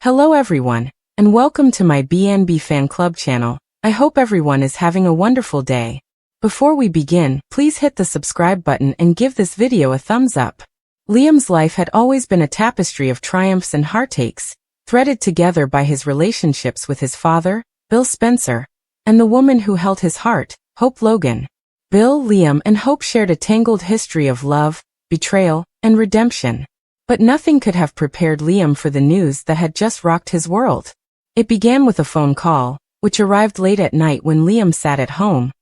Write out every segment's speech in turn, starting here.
Hello everyone, and welcome to my B&B Fan Club channel. I hope everyone is having a wonderful day. Before we begin, please hit the subscribe button and give this video a thumbs up. Liam's life had always been a tapestry of triumphs and heartaches, threaded together by his relationships with his father, Bill Spencer, and the woman who held his heart, Hope Logan. Bill, Liam, and Hope shared a tangled history of love, betrayal, and redemption. But nothing could have prepared Liam for the news that had just rocked his world. It began with a phone call, which arrived late at night when Liam sat at home,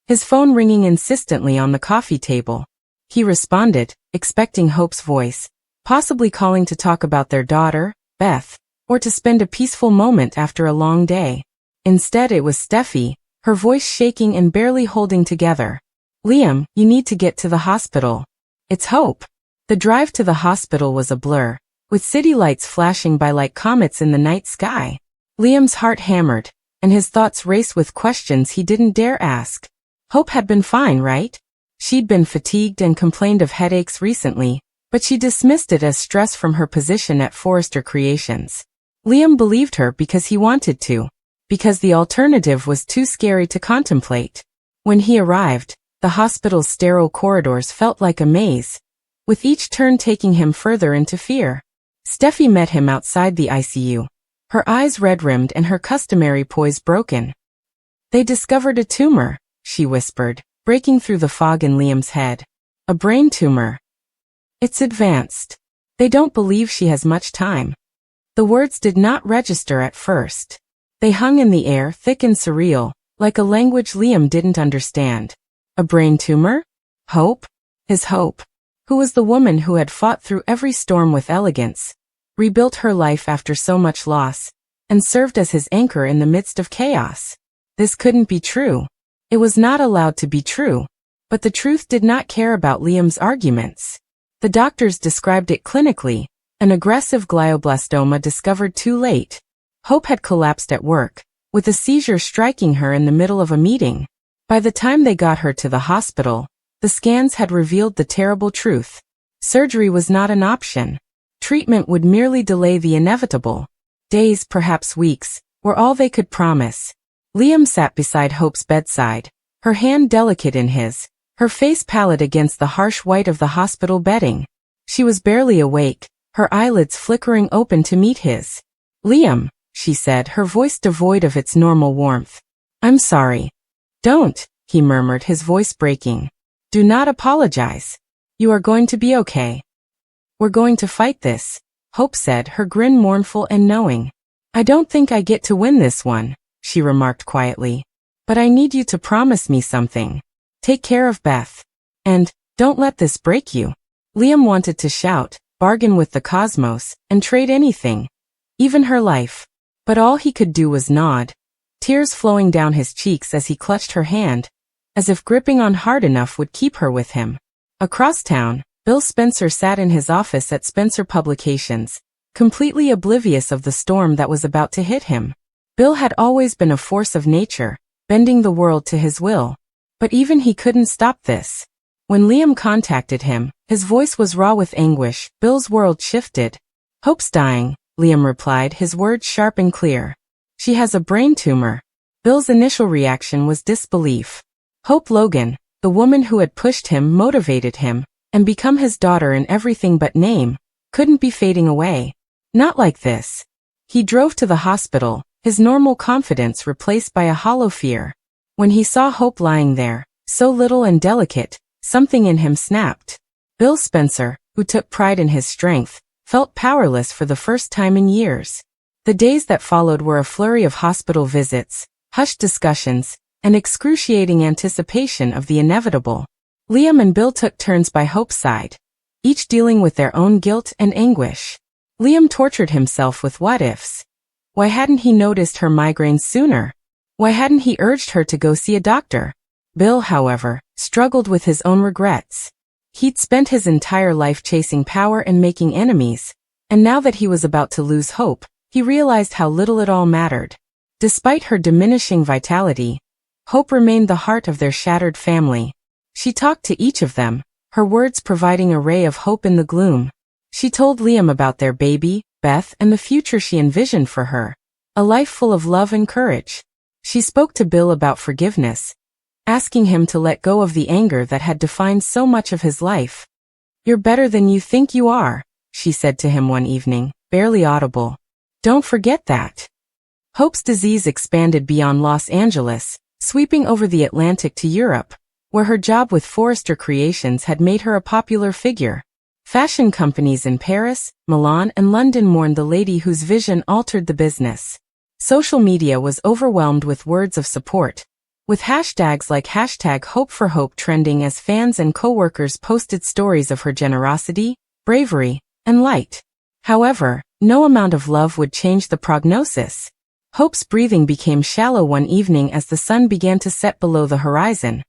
his phone ringing insistently on the coffee table. He responded, expecting Hope's voice, possibly calling to talk about their daughter, Beth, or to spend a peaceful moment after a long day. Instead it was Steffi, her voice shaking and barely holding together. "Liam, you need to get to the hospital. It's Hope." The drive to the hospital was a blur, with city lights flashing by like comets in the night sky. Liam's heart hammered, and his thoughts raced with questions he didn't dare ask. Hope had been fine, right? She'd been fatigued and complained of headaches recently, but she dismissed it as stress from her position at Forrester Creations. Liam believed her because he wanted to, because the alternative was too scary to contemplate. When he arrived, the hospital's sterile corridors felt like a maze, with each turn taking him further into fear. Steffi met him outside the ICU, her eyes red-rimmed and her customary poise broken. "They discovered a tumor," she whispered, breaking through the fog in Liam's head. "A brain tumor. It's advanced. They don't believe she has much time." The words did not register at first. They hung in the air, thick and surreal, like a language Liam didn't understand. A brain tumor? Hope? His Hope, who was the woman who had fought through every storm with elegance, rebuilt her life after so much loss, and served as his anchor in the midst of chaos. This couldn't be true. It was not allowed to be true. But the truth did not care about Liam's arguments. The doctors described it clinically, an aggressive glioblastoma discovered too late. Hope had collapsed at work, with a seizure striking her in the middle of a meeting. By the time they got her to the hospital, the scans had revealed the terrible truth. Surgery was not an option. Treatment would merely delay the inevitable. Days, perhaps weeks, were all they could promise. Liam sat beside Hope's bedside, her hand delicate in his, her face pallid against the harsh white of the hospital bedding. She was barely awake, her eyelids flickering open to meet his. "Liam," she said, her voice devoid of its normal warmth. "I'm sorry." "Don't," he murmured, his voice breaking. "Do not apologize. You are going to be okay. We're going to fight this," Hope said, her grin mournful and knowing. "I don't think I get to win this one," she remarked quietly. "But I need you to promise me something. Take care of Beth. And, don't let this break you." Liam wanted to shout, bargain with the cosmos, and trade anything, even her life. But all he could do was nod, tears flowing down his cheeks as he clutched her hand, as if gripping on hard enough would keep her with him. Across town, Bill Spencer sat in his office at Spencer Publications, completely oblivious of the storm that was about to hit him. Bill had always been a force of nature, bending the world to his will. But even he couldn't stop this. When Liam contacted him, his voice was raw with anguish. Bill's world shifted. "Hope's dying," Liam replied, his words sharp and clear. "She has a brain tumor." Bill's initial reaction was disbelief. Hope Logan, the woman who had pushed him, motivated him, and become his daughter in everything but name, couldn't be fading away. Not like this. He drove to the hospital, his normal confidence replaced by a hollow fear. When he saw Hope lying there, so little and delicate, something in him snapped. Bill Spencer, who took pride in his strength, felt powerless for the first time in years. The days that followed were a flurry of hospital visits, hushed discussions, and excruciating anticipation of the inevitable. Liam and Bill took turns by Hope's side, each dealing with their own guilt and anguish. Liam tortured himself with what-ifs. Why hadn't he noticed her migraines sooner? Why hadn't he urged her to go see a doctor? Bill, however, struggled with his own regrets. He'd spent his entire life chasing power and making enemies, and now that he was about to lose Hope, he realized how little it all mattered. Despite her diminishing vitality, Hope remained the heart of their shattered family. She talked to each of them, her words providing a ray of hope in the gloom. She told Liam about their baby, Beth, and the future she envisioned for her. A life full of love and courage. She spoke to Bill about forgiveness, asking him to let go of the anger that had defined so much of his life. "You're better than you think you are," she said to him one evening, barely audible. "Don't forget that." Hope's disease expanded beyond Los Angeles, sweeping over the Atlantic to Europe, where her job with Forrester Creations had made her a popular figure. Fashion companies in Paris, Milan, and London mourned the lady whose vision altered the business. Social media was overwhelmed with words of support, with hashtags like #HopeForHope trending as fans and co-workers posted stories of her generosity, bravery, and light. However, no amount of love would change the prognosis. Hope's breathing became shallow one evening as the sun began to set below the horizon,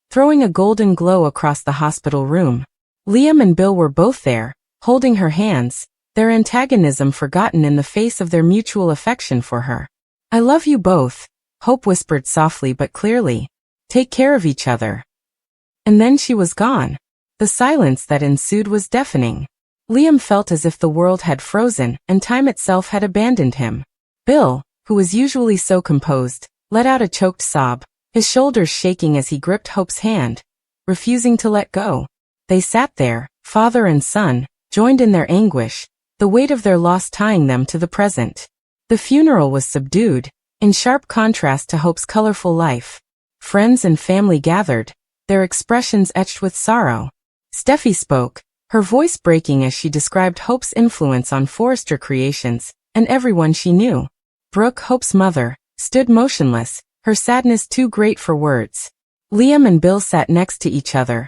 throwing a golden glow across the hospital room. Liam and Bill were both there, holding her hands, their antagonism forgotten in the face of their mutual affection for her. "I love you both," Hope whispered softly but clearly. "Take care of each other." And then she was gone. The silence that ensued was deafening. Liam felt as if the world had frozen and time itself had abandoned him. Bill, who was usually so composed, let out a choked sob, his shoulders shaking as he gripped Hope's hand, refusing to let go. They sat there, father and son, joined in their anguish, the weight of their loss tying them to the present. The funeral was subdued, in sharp contrast to Hope's colorful life. Friends and family gathered, their expressions etched with sorrow. Steffi spoke, her voice breaking as she described Hope's influence on Forrester Creations, and everyone she knew. Brooke, Hope's mother, stood motionless, her sadness too great for words. Liam and Bill sat next to each other,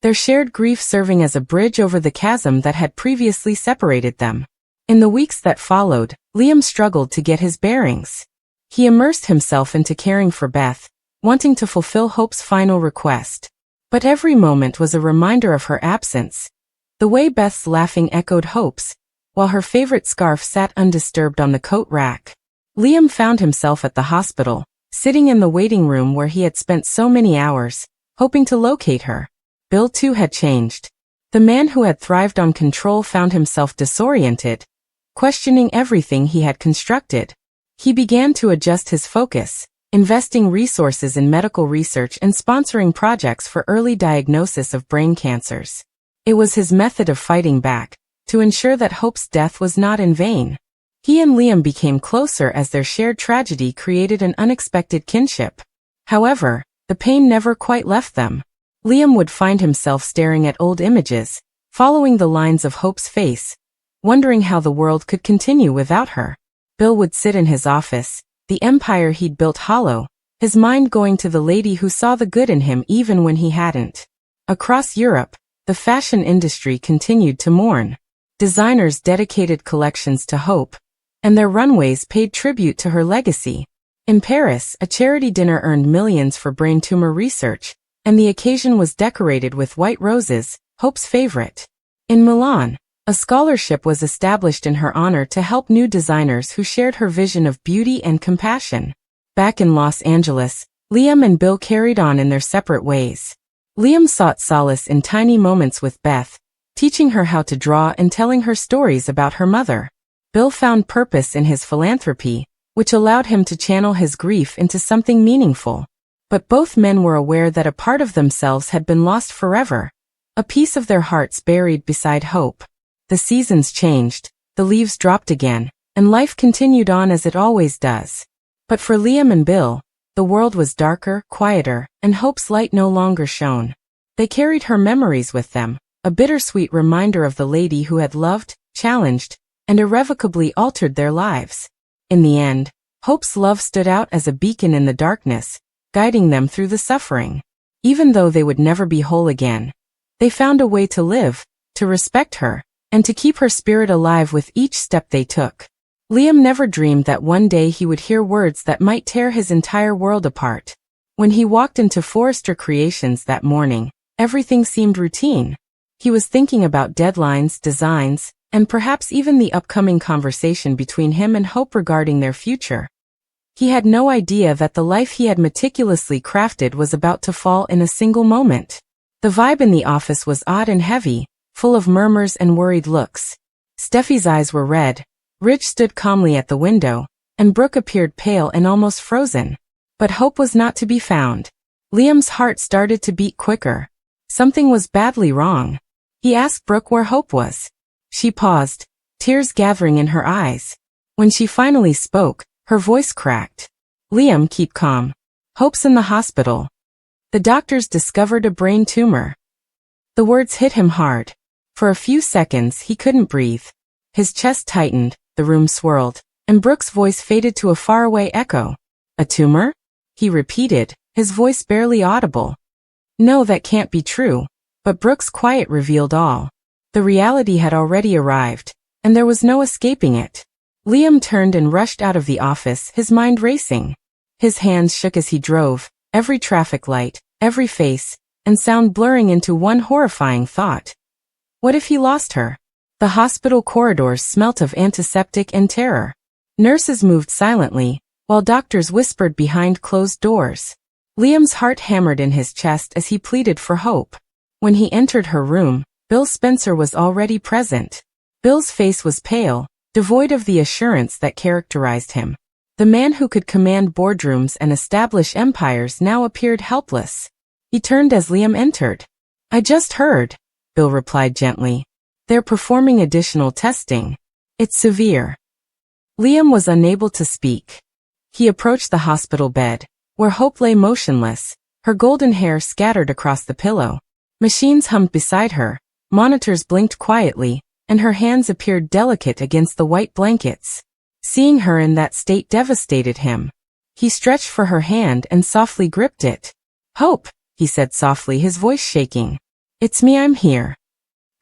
their shared grief serving as a bridge over the chasm that had previously separated them. In the weeks that followed, Liam struggled to get his bearings. He immersed himself into caring for Beth, wanting to fulfill Hope's final request. But every moment was a reminder of her absence. The way Beth's laughing echoed Hope's, while her favorite scarf sat undisturbed on the coat rack. Liam found himself at the hospital, sitting in the waiting room where he had spent so many hours, hoping to locate her. Bill too had changed. The man who had thrived on control found himself disoriented, questioning everything he had constructed. He began to adjust his focus, investing resources in medical research and sponsoring projects for early diagnosis of brain cancers. It was his method of fighting back, to ensure that Hope's death was not in vain. He and Liam became closer as their shared tragedy created an unexpected kinship. However, the pain never quite left them. Liam would find himself staring at old images, following the lines of Hope's face, wondering how the world could continue without her. Bill would sit in his office, the empire he'd built hollow, his mind going to the lady who saw the good in him even when he hadn't. Across Europe, the fashion industry continued to mourn. Designers dedicated collections to Hope, and their runways paid tribute to her legacy. In Paris, a charity dinner earned millions for brain tumor research, and the occasion was decorated with white roses, Hope's favorite. In Milan, a scholarship was established in her honor to help new designers who shared her vision of beauty and compassion. Back in Los Angeles, Liam and Bill carried on in their separate ways. Liam sought solace in tiny moments with Beth, teaching her how to draw and telling her stories about her mother. Bill found purpose in his philanthropy, which allowed him to channel his grief into something meaningful. But both men were aware that a part of themselves had been lost forever, a piece of their hearts buried beside Hope. The seasons changed, the leaves dropped again, and life continued on as it always does. But for Liam and Bill, the world was darker, quieter, and Hope's light no longer shone. They carried her memories with them, a bittersweet reminder of the lady who had loved, challenged, and irrevocably altered their lives. In the end, Hope's love stood out as a beacon in the darkness, guiding them through the suffering. Even though they would never be whole again, they found a way to live, to respect her, and to keep her spirit alive with each step they took. Liam never dreamed that one day he would hear words that might tear his entire world apart. When he walked into Forrester Creations that morning, everything seemed routine. He was thinking about deadlines, designs, and perhaps even the upcoming conversation between him and Hope regarding their future. He had no idea that the life he had meticulously crafted was about to fall in a single moment. The vibe in the office was odd and heavy, full of murmurs and worried looks. Steffi's eyes were red, Ridge stood calmly at the window, and Brooke appeared pale and almost frozen. But Hope was not to be found. Liam's heart started to beat quicker. Something was badly wrong. He asked Brooke where Hope was. She paused, tears gathering in her eyes. When she finally spoke, her voice cracked. Liam, keep calm. Hope's in the hospital. The doctors discovered a brain tumor. The words hit him hard. For a few seconds he couldn't breathe. His chest tightened, the room swirled, and Brooke's voice faded to a faraway echo. A tumor? He repeated, his voice barely audible. No, that can't be true. But Brooke's quiet revealed all. The reality had already arrived, and there was no escaping it. Liam turned and rushed out of the office, his mind racing. His hands shook as he drove, every traffic light, every face, and sound blurring into one horrifying thought. What if he lost her? The hospital corridors smelt of antiseptic and terror. Nurses moved silently, while doctors whispered behind closed doors. Liam's heart hammered in his chest as he pleaded for hope. When he entered her room, Bill Spencer was already present. Bill's face was pale, devoid of the assurance that characterized him. The man who could command boardrooms and establish empires now appeared helpless. He turned as Liam entered. I just heard, Bill replied gently. They're performing additional testing. It's severe. Liam was unable to speak. He approached the hospital bed, where Hope lay motionless, her golden hair scattered across the pillow. Machines hummed beside her, monitors blinked quietly, and her hands appeared delicate against the white blankets. Seeing her in that state devastated him. He stretched for her hand and softly gripped it. Hope, he said softly, his voice shaking. It's me, I'm here.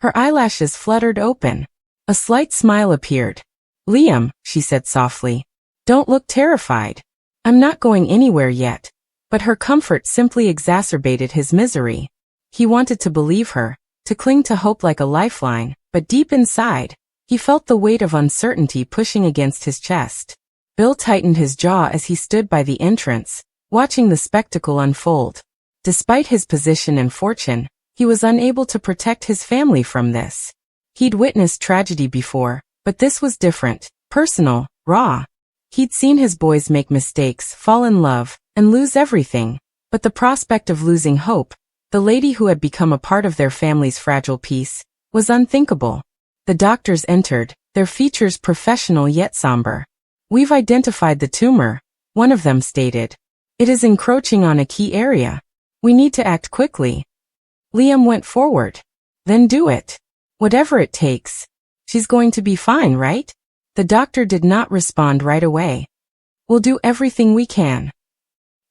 Her eyelashes fluttered open. A slight smile appeared. Liam, she said softly. Don't look terrified. I'm not going anywhere yet. But her comfort simply exacerbated his misery. He wanted to believe her, to cling to hope like a lifeline, but deep inside, he felt the weight of uncertainty pushing against his chest. Bill tightened his jaw as he stood by the entrance, watching the spectacle unfold. Despite his position and fortune, he was unable to protect his family from this. He'd witnessed tragedy before, but this was different, personal, raw. He'd seen his boys make mistakes, fall in love, and lose everything, but the prospect of losing Hope, the lady who had become a part of their family's fragile peace, was unthinkable. The doctors entered, their features professional yet somber. We've identified the tumor, one of them stated. It is encroaching on a key area. We need to act quickly. Liam went forward. Then do it. Whatever it takes. She's going to be fine, right? The doctor did not respond right away. We'll do everything we can.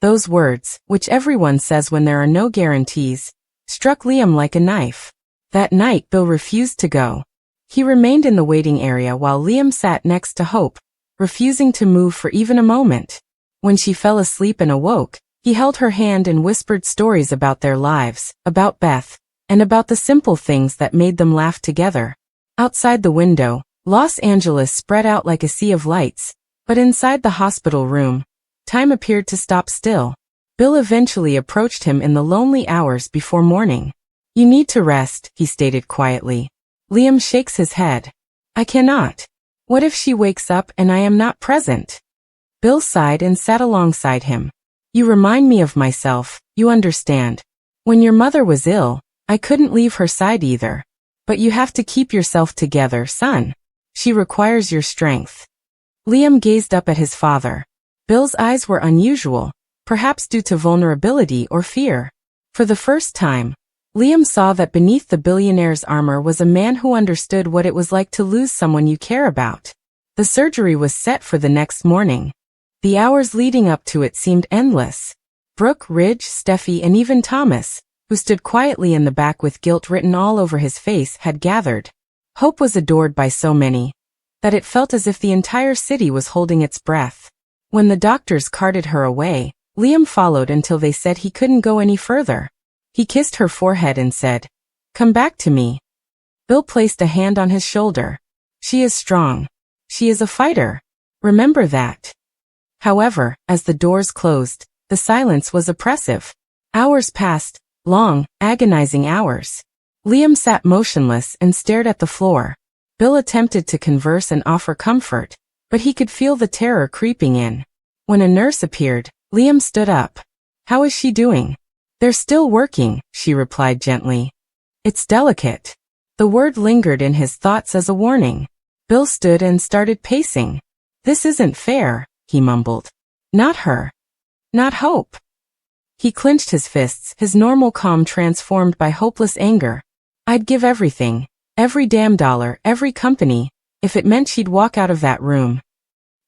Those words, which everyone says when there are no guarantees, struck Liam like a knife. That night Bill refused to go. He remained in the waiting area while Liam sat next to Hope, refusing to move for even a moment. When she fell asleep and awoke, he held her hand and whispered stories about their lives, about Beth, and about the simple things that made them laugh together. Outside the window, Los Angeles spread out like a sea of lights, but inside the hospital room, time appeared to stop still. Bill eventually approached him in the lonely hours before morning. You need to rest, he stated quietly. Liam shakes his head. I cannot. What if she wakes up and I am not present? Bill sighed and sat alongside him. You remind me of myself, you understand. When your mother was ill, I couldn't leave her side either. But you have to keep yourself together, son. She requires your strength. Liam gazed up at his father. Bill's eyes were unusual, perhaps due to vulnerability or fear. For the first time, Liam saw that beneath the billionaire's armor was a man who understood what it was like to lose someone you care about. The surgery was set for the next morning. The hours leading up to it seemed endless. Brooke, Ridge, Steffi, and even Thomas, who stood quietly in the back with guilt written all over his face, had gathered. Hope was adored by so many that it felt as if the entire city was holding its breath. When the doctors carted her away, Liam followed until they said he couldn't go any further. He kissed her forehead and said, "Come back to me." Bill placed a hand on his shoulder. She is strong. She is a fighter. Remember that. However, as the doors closed, the silence was oppressive. Hours passed, long, agonizing hours. Liam sat motionless and stared at the floor. Bill attempted to converse and offer comfort, but he could feel the terror creeping in. When a nurse appeared, Liam stood up. "How is she doing?" "They're still working," she replied gently. "It's delicate." The word lingered in his thoughts as a warning. Bill stood and started pacing. "This isn't fair," he mumbled. "Not her. Not Hope." He clenched his fists, his normal calm transformed by hopeless anger. "I'd give everything, every damn dollar, every company, if it meant she'd walk out of that room."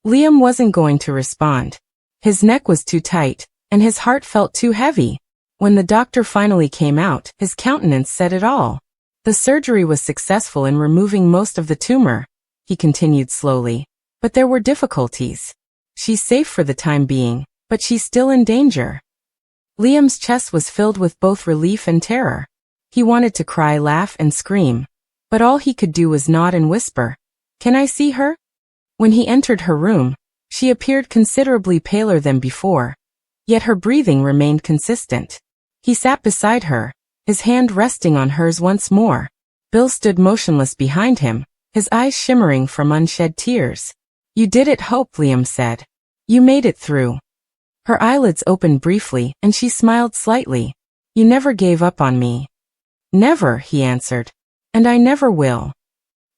Liam wasn't going to respond. His neck was too tight, and his heart felt too heavy. When the doctor finally came out, his countenance said it all. "The surgery was successful in removing most of the tumor," he continued slowly, "but there were difficulties. She's safe for the time being, but she's still in danger." Liam's chest was filled with both relief and terror. He wanted to cry, laugh, and scream, but all he could do was nod and whisper, "Can I see her?" When he entered her room, she appeared considerably paler than before, yet her breathing remained consistent. He sat beside her, his hand resting on hers once more. Bill stood motionless behind him, his eyes shimmering from unshed tears. "You did it, Hope," Liam said. "You made it through." Her eyelids opened briefly, and she smiled slightly. "You never gave up on me." "Never," he answered. "And I never will."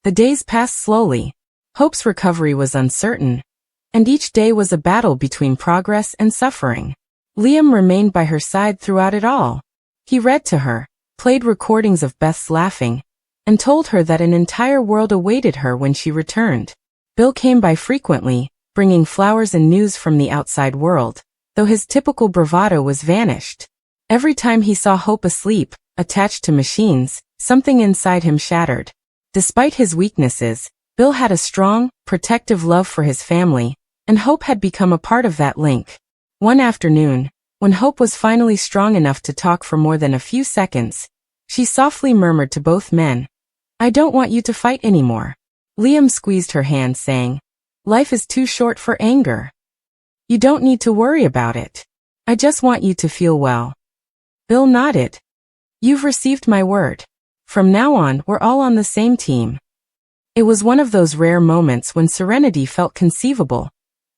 The days passed slowly. Hope's recovery was uncertain, and each day was a battle between progress and suffering. Liam remained by her side throughout it all. He read to her, played recordings of Beth's laughing, and told her that an entire world awaited her when she returned. Bill came by frequently, bringing flowers and news from the outside world, though his typical bravado was vanished. Every time he saw Hope asleep, attached to machines, something inside him shattered. Despite his weaknesses, Bill had a strong, protective love for his family, and Hope had become a part of that link. One afternoon, when Hope was finally strong enough to talk for more than a few seconds, she softly murmured to both men, "I don't want you to fight anymore." Liam squeezed her hand, saying, "Life is too short for anger. You don't need to worry about it. I just want you to feel well." Bill nodded. "You've received my word. From now on, we're all on the same team." It was one of those rare moments when serenity felt conceivable,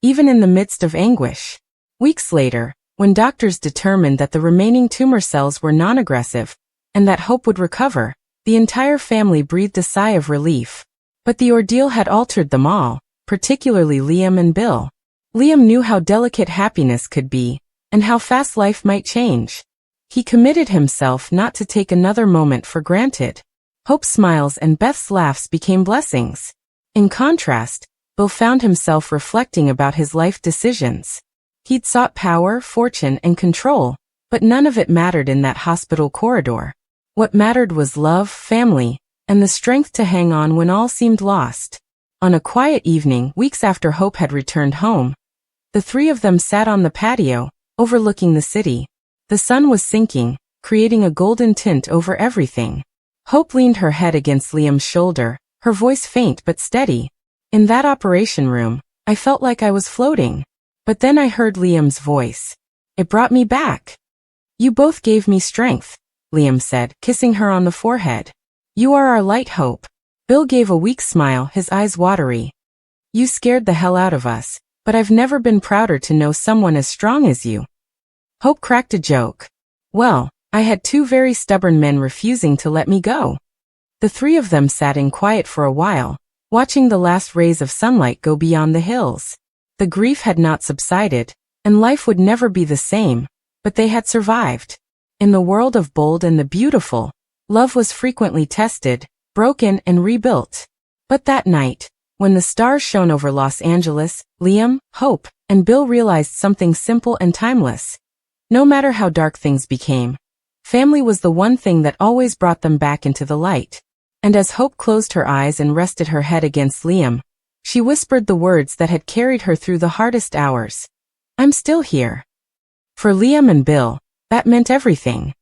even in the midst of anguish. Weeks later, when doctors determined that the remaining tumor cells were non-aggressive, and that Hope would recover, the entire family breathed a sigh of relief. But the ordeal had altered them all, particularly Liam and Bill. Liam knew how delicate happiness could be, and how fast life might change. He committed himself not to take another moment for granted. Hope's smiles and Beth's laughs became blessings. In contrast, Bill found himself reflecting about his life decisions. He'd sought power, fortune, and control, but none of it mattered in that hospital corridor. What mattered was love, family, and the strength to hang on when all seemed lost. On a quiet evening, weeks after Hope had returned home, the three of them sat on the patio, overlooking the city. The sun was sinking, creating a golden tint over everything. Hope leaned her head against Liam's shoulder, her voice faint but steady. "In that operation room, I felt like I was floating. But then I heard Liam's voice. It brought me back." "You both gave me strength," Liam said, kissing her on the forehead. "You are our light, Hope." Bill gave a weak smile, his eyes watery. "You scared the hell out of us, but I've never been prouder to know someone as strong as you." Hope cracked a joke. "Well, I had two very stubborn men refusing to let me go." The three of them sat in quiet for a while, watching the last rays of sunlight go beyond the hills. The grief had not subsided, and life would never be the same, but they had survived. In the world of Bold and the Beautiful, love was frequently tested, broken, and rebuilt. But that night, when the stars shone over Los Angeles, Liam, Hope, and Bill realized something simple and timeless. No matter how dark things became, family was the one thing that always brought them back into the light. And as Hope closed her eyes and rested her head against Liam, she whispered the words that had carried her through the hardest hours. "I'm still here." For Liam and Bill, that meant everything.